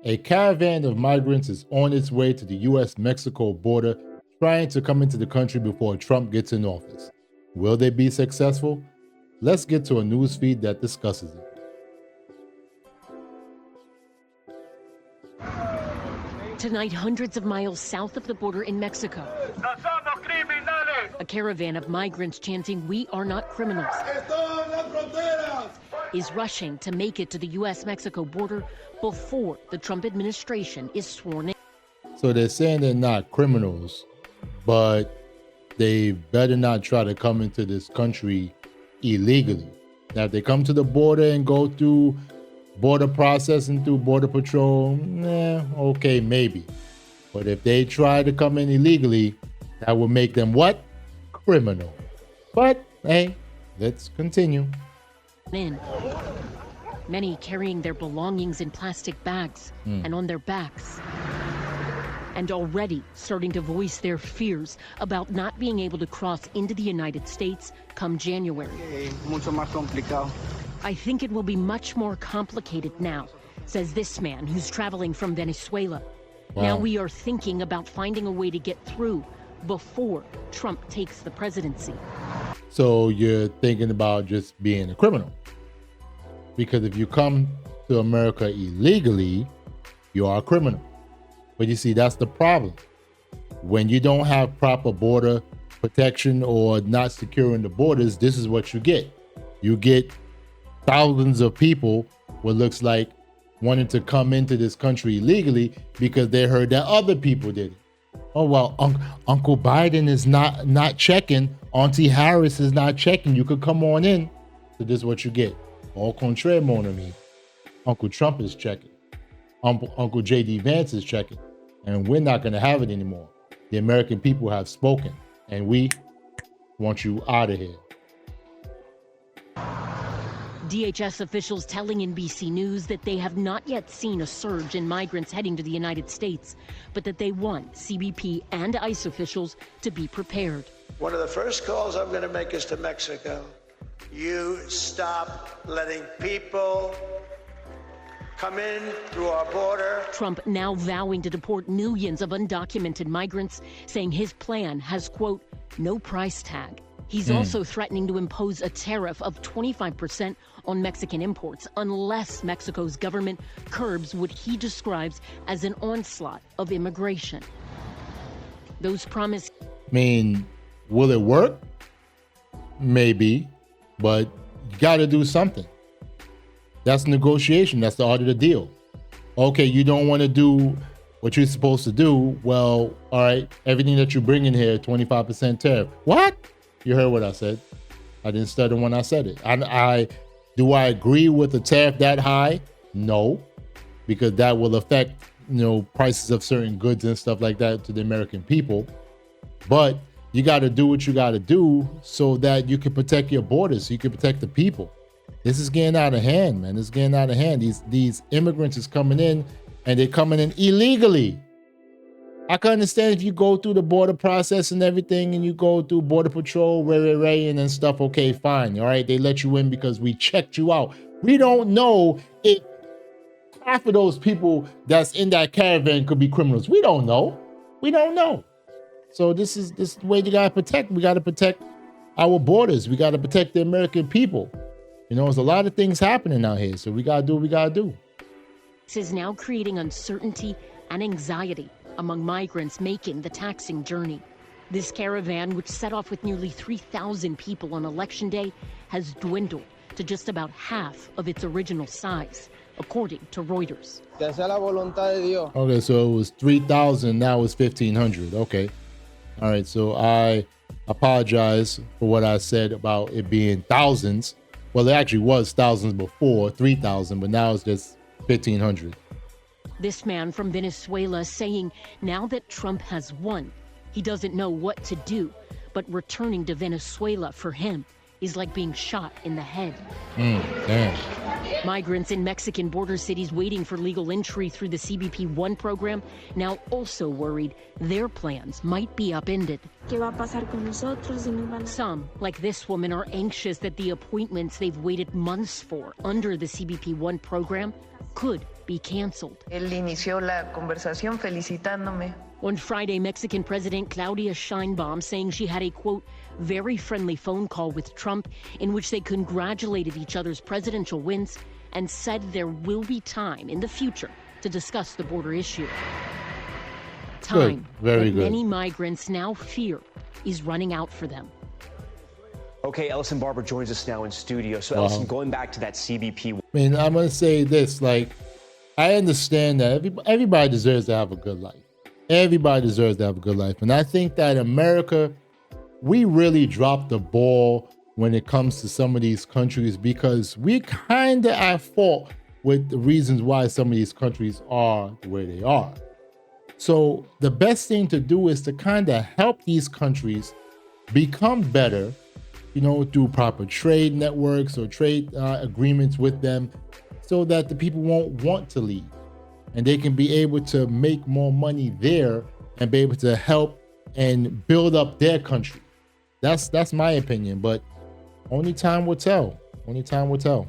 A caravan of migrants is on its way to the US-Mexico border, trying to come into the country before Trump gets in office. Will they be successful? Let's get to a news feed that discusses it. Tonight, hundreds of miles south of the border in Mexico, a caravan of migrants chanting, "We are not criminals," is rushing to make it to the U.S.-Mexico border before the Trump administration is sworn in. So they're saying they're not criminals, but they better not try to come into this country illegally. Now, if they come to the border and go through border processing through Border Patrol, okay, maybe. But if they try to come in illegally, that would make them what? Criminal. But hey, let's continue. Many carrying their belongings in plastic bags and on their backs. And already starting to voice their fears about not being able to cross into the United States come January. Mucho más complicado. I think it will be much more complicated now, says this man who's traveling from Venezuela. Wow. Now we are thinking about finding a way to get through before Trump takes the presidency. So you're thinking about just being a criminal. Because if you come to America illegally, you are a criminal. But you see, that's the problem. When you don't have proper border protection or not securing the borders, this is what you get. You get thousands of people, what looks like, wanting to come into this country illegally because they heard that other people did it. Oh, well, Uncle Biden is not checking. Auntie Harris is not checking. You could come on in. So this is what you get. Au contraire, mon ami. Uncle Trump is checking. Uncle J.D. Vance is checking. And we're not going to have it anymore. The American people have spoken. And we want you out of here. DHS officials telling NBC News that they have not yet seen a surge in migrants heading to the United States, but that they want CBP and ICE officials to be prepared. One of the first calls I'm going to make is to Mexico. You stop letting people come in through our border. Trump now vowing to deport millions of undocumented migrants, saying his plan has, quote, no price tag. He's also threatening to impose a tariff of 25% on Mexican imports unless Mexico's government curbs what he describes as an onslaught of immigration. Those promises. I mean, will it work? Maybe, but you got to do something. That's negotiation. That's the art of the deal. Okay, you don't want to do what you're supposed to do. Well, all right, everything that you bring in here, 25% tariff. What? You heard what I said. I didn't stutter when I said it. Do I agree with the tariff that high? No, because that will affect, prices of certain goods and stuff like that to the American people. But you got to do what you got to do so that you can protect your borders, so you can protect the people. This is getting out of hand, man. It's getting out of hand. These immigrants is coming in, and they're coming in illegally. I can understand if you go through the border process and everything, and you go through Border Patrol, and then stuff, okay, fine. All right, they let you in because we checked you out. We don't know if half of those people that's in that caravan could be criminals. We don't know. We don't know. So this is the way you gotta protect. We gotta protect our borders. We gotta protect the American people. There's a lot of things happening out here, so we gotta do what we gotta do. This is now creating uncertainty and anxiety among migrants making the taxing journey. This caravan, which set off with nearly 3,000 people on Election Day, has dwindled to just about half of its original size, according to Reuters. Okay, so it was 3,000, now it's 1,500. Okay. All right, so I apologize for what I said about it being thousands. Well, it actually was thousands before, 3,000, but now it's just 1,500. This man from Venezuela saying now that Trump has won, he doesn't know what to do, but returning to Venezuela for him is like being shot in the head. Damn. Migrants in Mexican border cities waiting for legal entry through the CBP 1 program now also worried their plans might be upended. Some, like this woman, are anxious that the appointments they've waited months for under the CBP 1 program could be canceled. Él inició la conversación felicitándome. On Friday, Mexican President Claudia Sheinbaum saying she had a, quote, very friendly phone call with Trump in which they congratulated each other's presidential wins and said there will be time in the future to discuss the border issue. Time Very that good. many migrants now fear is running out for them. Okay, Ellison Barber joins us now in studio. So, Ellison, going back to that CBP. I mean, I'm going to say this, like, I understand that everybody deserves to have a good life. Everybody deserves to have a good life. And I think that America, we really dropped the ball when it comes to some of these countries because we kind of at fault with the reasons why some of these countries are the way they are. So the best thing to do is to kind of help these countries become better, you know, through proper trade networks or trade agreements with them so that the people won't want to leave and they can be able to make more money there and be able to help and build up their country. That's my opinion, but only time will tell. Only time will tell.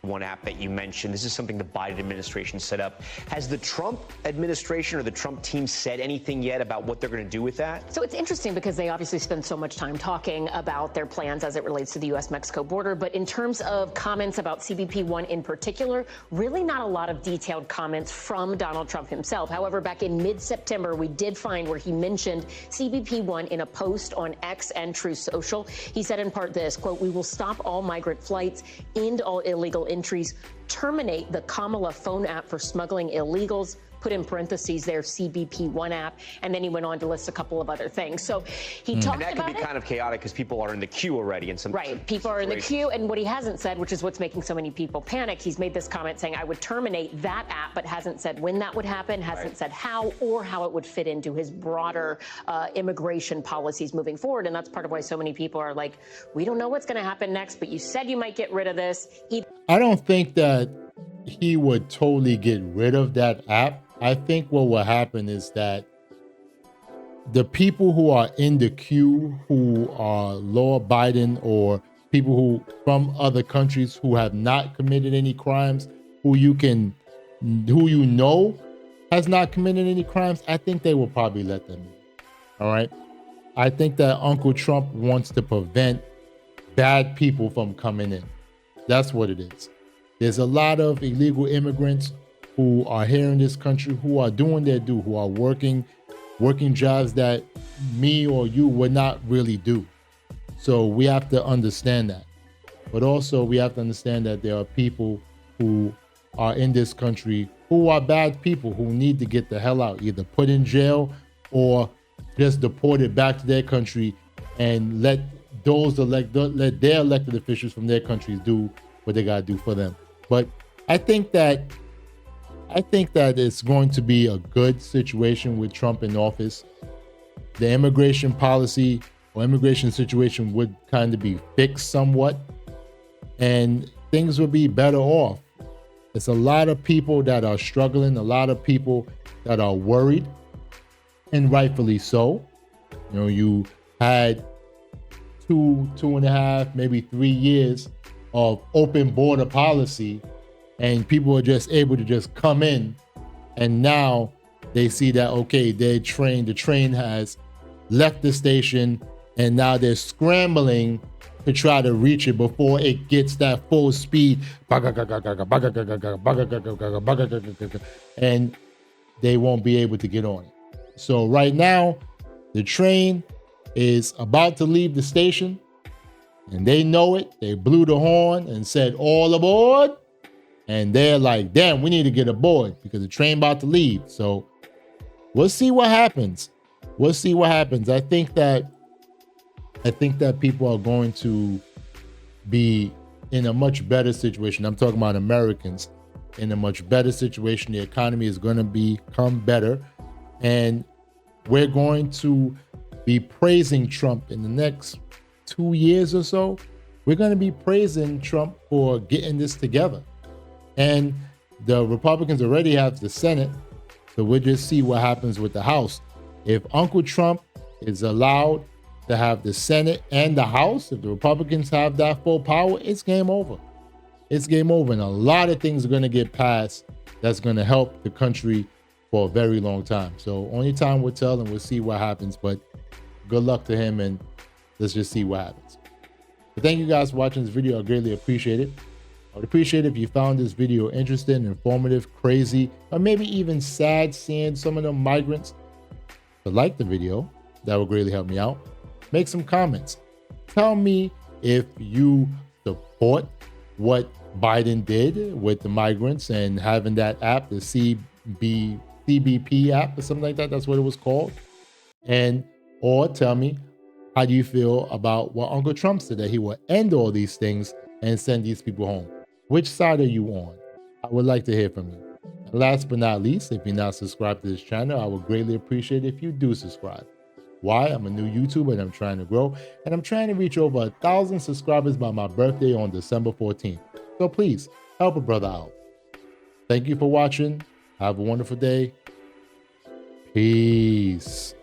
One app that you mentioned, this is something the Biden administration set up. Has the Trump administration or the Trump team said anything yet about what they're going to do with that? So it's interesting because they obviously spend so much time talking about their plans as it relates to the U.S.-Mexico border. But in terms of comments about CBP-1 in particular, really not a lot of detailed comments from Donald Trump himself. However, back in mid-September, we did find where he mentioned CBP-1 in a post on X and Truth Social. He said in part this, quote, "We will stop all migrant flights, end all illegal entries, terminate the Kamala phone app for smuggling illegals," put in parentheses there, CBP-1 app, and then he went on to list a couple of other things. So he talked about it. And that can be kind of chaotic because people are in the queue already. In some right, people are in the queue, and what he hasn't said, which is what's making so many people panic, he's made this comment saying, I would terminate that app, but hasn't said when that would happen, hasn't said how, or how it would fit into his broader immigration policies moving forward, and that's part of why so many people are like, we don't know what's going to happen next, but you said you might get rid of this. I don't think that he would totally get rid of that app. I think what will happen is that the people who are in the queue who are law-abiding or people who from other countries who have not committed any crimes, who you know has not committed any crimes, I think they will probably let them in. All right. I think that Uncle Trump wants to prevent bad people from coming in. That's what it is. There's a lot of illegal immigrants who are here in this country, who are doing their due, who are working jobs that me or you would not really do. So we have to understand that. But also we have to understand that there are people who are in this country who are bad people who need to get the hell out, either put in jail or just deported back to their country and let their elected officials from their countries do what they gotta do for them. But I think that it's going to be a good situation with Trump in office. The immigration policy or immigration situation would kind of be fixed somewhat, and things would be better off. There's a lot of people that are struggling, a lot of people that are worried, and rightfully so. You know, you had 2.5, maybe 3 years of open border policy, and people are just able to just come in, and now they see that, okay, the train has left the station, and now they're scrambling to try to reach it before it gets that full speed, and they won't be able to get on it. So right now, the train is about to leave the station, and they know it. They blew the horn and said, all aboard. And they're like, damn, we need to get aboard because the train about to leave. So we'll see what happens. We'll see what happens. I think that people are going to be in a much better situation. I'm talking about Americans in a much better situation. The economy is going to become better. And we're going to be praising Trump in the next 2 years or so. We're going to be praising Trump for getting this together. And the Republicans already have the Senate, so we'll just see what happens with the House. If Uncle Trump is allowed to have the Senate and the House, if the Republicans have that full power, it's game over. It's game over, and a lot of things are going to get passed that's going to help the country for a very long time. So only time will tell, and we'll see what happens. But good luck to him, and let's just see what happens. But thank you guys for watching this video. I greatly appreciate it. I would appreciate it if you found this video interesting, informative, crazy, or maybe even sad seeing some of the migrants. To like the video, that would greatly help me out. Make some comments. Tell me if you support what Biden did with the migrants and having that app, the CBP app or something like that. That's what it was called. Or tell me, how do you feel about what Uncle Trump said, that he will end all these things and send these people home? Which side are you on? I would like to hear from you. And last but not least, if you're not subscribed to this channel, I would greatly appreciate it if you do subscribe. Why? I'm a new YouTuber and I'm trying to grow, and I'm trying to reach over 1,000 subscribers by my birthday on December 14th. So please help a brother out. Thank you for watching. Have a wonderful day. Peace.